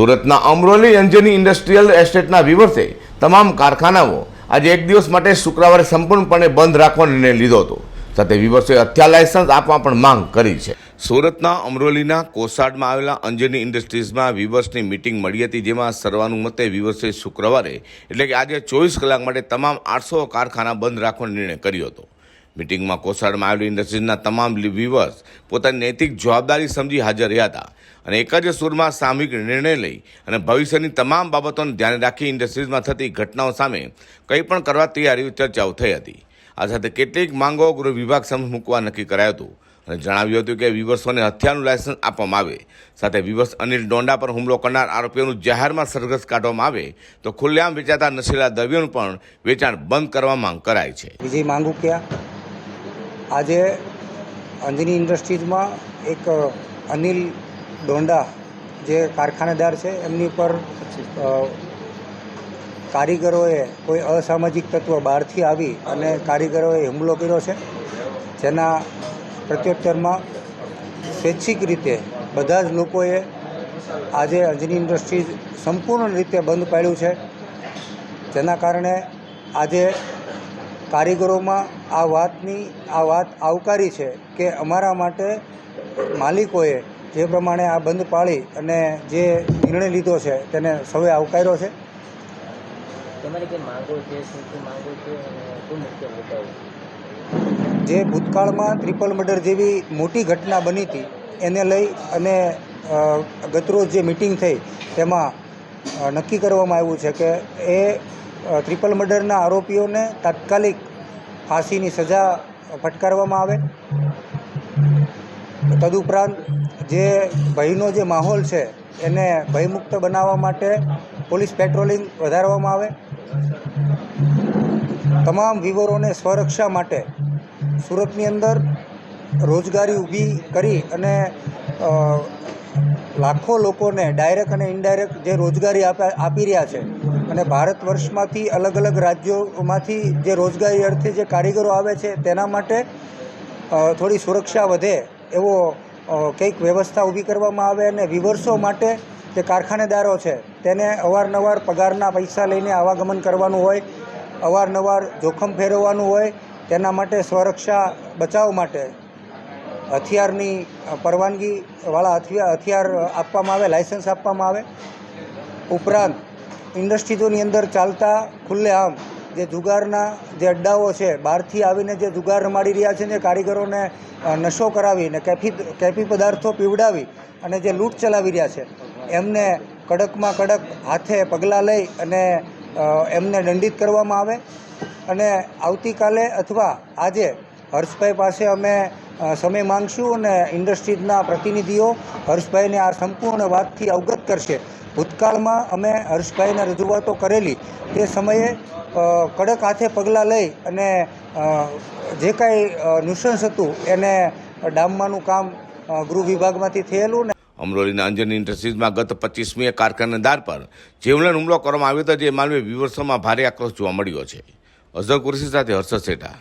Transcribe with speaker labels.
Speaker 1: સુરતના અમરોલી અંજની ઇન્ડસ્ટ્રીયલ એસ્ટેટના વિવર્સે તમામ કારખાનાઓ આજે એક દિવસ માટે શુક્રવારે સંપૂર્ણપણે બંધ રાખવાનો નિર્ણય લીધો હતો। સાથે વિવર્સોએ હથિયાર લાયસન્સ આપવા પણ માંગ કરી છે। સુરતના અમરોલીના કોસાડમાં આવેલા અંજની ઇન્ડસ્ટ્રીઝમાં વિવર્સની મિટિંગ મળી હતી, જેમાં સર્વાનુમતે વિવર્સોએ શુક્રવારે એટલે કે આજે 24 કલાક માટે તમામ 800 કારખાના બંધ રાખવાનો નિર્ણય કર્યો હતો। મીટિંગમાં કોસાડમાં આવેલી ઇન્ડસ્ટ્રીઝના તમામ વિવર્સ પોતાની નૈતિક જવાબદારી સમજી હાજર રહ્યા હતા અને એક જ સુરમાં સામૂહિક નિર્ણય લઈ અને ભવિષ્યની તમામ બાબતોને ધ્યાને રાખી ઇન્ડસ્ટ્રીઝમાં થતી ઘટનાઓ સામે કંઈ પણ કરવા તૈયારી ચર્ચાઓ થઈ હતી। આ સાથે કેટલીક માંગો ગૃહ વિભાગ સમક્ષ મૂકવા નક્કી કરાયું હતું અને જણાવ્યું હતું કે વિવર્સોને હથિયારનું લાયસન્સ આપવામાં આવે, સાથે વિવર્સ અનિલ ડોંડા પર હુમલો કરનાર આરોપીઓનું જાહેરમાં સરઘસ કાઢવામાં આવે તો ખુલ્લેઆમ વેચાતા નશીલા દ્રવ્યોનું પણ વેચાણ બંધ કરવા માંગ કરાઈ છે।
Speaker 2: વિજય માંગુકિયા આજે અંજની ઇન્ડસ્ટ્રીઝમાં એક અનિલ ડોંડા જે કારખાનેદાર છે એમની પર કારીગરોએ કોઈ અસામાજિક તત્વ બહારથી આવી અને કારીગરોએ હુમલો કર્યો છે, જેના પ્રત્યુત્તરમાં સ્વૈચ્છિક રીતે બધા જ લોકોએ આજે અંજની ઇન્ડસ્ટ્રીઝ સંપૂર્ણ રીતે બંધ પાડ્યું છે। જેના કારણે આજે કારીગરોમાં આ વાત આવકારી છે કે અમારા માટે માલિકોએ જે પ્રમાણે આ બંધ પાળી અને જે નિર્ણય લીધો છે તેને સૌએ આવકાર્યો છે।
Speaker 3: તમારી કઈ માંગો છે, શું માંગો છે અને શું મુખ્ય મુદ્દાઓ?
Speaker 2: જે ભૂતકાળમાં ટ્રિપલ મર્ડર જેવી મોટી ઘટના બની હતી એને લઈ અને ગતરોજ જે મિટિંગ થઈ તેમાં નક્કી કરવામાં આવ્યું છે કે એ ટ્રિપલ મર્ડરના આરોપીઓને તાત્કાલિક ફાંસીની સજા ફટકારવામાં આવે। તદુપરાંત જે ભયનો જે માહોલ છે એને ભયમુક્ત બનાવવા માટે પોલીસ પેટ્રોલિંગ વધારવામાં આવે। તમામ વિવરોને સ્વરક્ષા માટે સુરતની અંદર રોજગારી ઊભી કરી અને લાખો લોકોને ડાયરેક્ટ અને ઇનડાયરેક્ટ જે રોજગારી આપી રહ્યા છે અને ભારત વર્ષમાંથી અલગ અલગ રાજ્યોમાંથી જે રોજગારી અર્થે જે કારીગરો આવે છે તેના માટે થોડી સુરક્ષા વધે એવો કંઈક વ્યવસ્થા ઊભી કરવામાં આવે અને વિવર્સો માટે જે કારખાનેદારો છે તેને અવારનવાર પગારના પૈસા લઈને આવાગમન કરવાનું હોય, અવારનવાર જોખમ ફેરવવાનું હોય, તેના માટે સ્વરક્ષા બચાવ માટે હથિયારની પરવાનગીવાળા હથિયાર આપવામાં આવે, લાયસન્સ આપવામાં આવે। ઉપરાંત ઇન્ડસ્ટ્રીઝોની અંદર ચાલતા ખુલ્લેઆમ જે જુગારના જે અડ્ડાઓ છે, બહારથી આવીને જે જુગાર રમાડી રહ્યા છે, જે કારીગરોને નશો કરાવીને કેફી પદાર્થો પીવડાવી અને જે લૂંટ ચલાવી રહ્યા છે, એમને કડકમાં કડક હાથે પગલાં લઈ અને એમને દંડિત કરવામાં આવે। અને આવતીકાલે અથવા આજે હર્ષભાઈ પાસે અમે સમય માંગશું અને ઇન્ડસ્ટ્રીઝના પ્રતિનિધિઓ હર્ષભાઈને આ સંપૂર્ણ વાતથી અવગત કરશે। ભૂતકાળમાં અમે હર્ષભાઈને રજૂઆતો કરેલી તે સમયે કડક હાથે પગલાં લઈ અને જે કાંઈ નુસન્સ હતું એને ડામવાનું કામ ગૃહ વિભાગમાંથી થયેલું ને
Speaker 1: અમરોલીના અંજની ઇન્ડસ્ટ્રીઝમાં ગત 25મીએ કારખાનેદાર પર જીવલેણ હુમલો કરવામાં આવ્યો હતો, જે માનવે વિવર્સોમાં ભારે આક્રોશ જોવા મળ્યો છે। અઝર કુરેશી સાથે હર્ષદ સેઠા।